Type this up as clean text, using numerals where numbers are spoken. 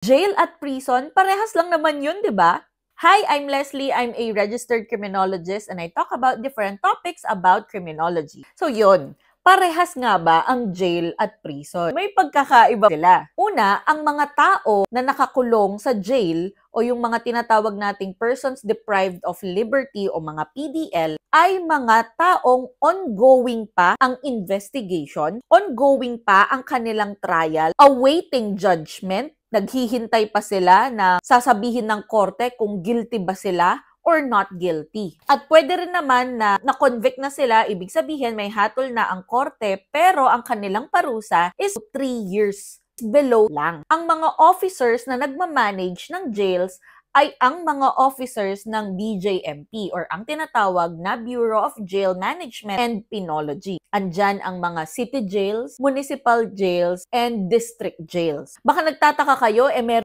Jail at prison, parehas lang naman yun, di ba? Hi, I'm Leslie. I'm a registered criminologist and I talk about different topics about criminology. So yun, parehas nga ba ang jail at prison? May pagkakaiba sila. Una, ang mga tao na nakakulong sa jail o yung mga tinatawag nating persons deprived of liberty o mga PDL ay mga taong ongoing pa ang investigation, ongoing pa ang kanilang trial, awaiting judgment, naghihintay pa sila na sasabihin ng korte kung guilty ba sila or not guilty. At pwede rin naman na na-convict na sila, ibig sabihin may hatol na ang korte, pero ang kanilang parusa is 3 years below lang. Ang mga officers na nagmamanage ng jails ay ang mga officers ng BJMP or ang tinatawag na Bureau of Jail Management and Penology. Andyan ang mga city jails, municipal jails, and district jails. Baka nagtataka kayo, meron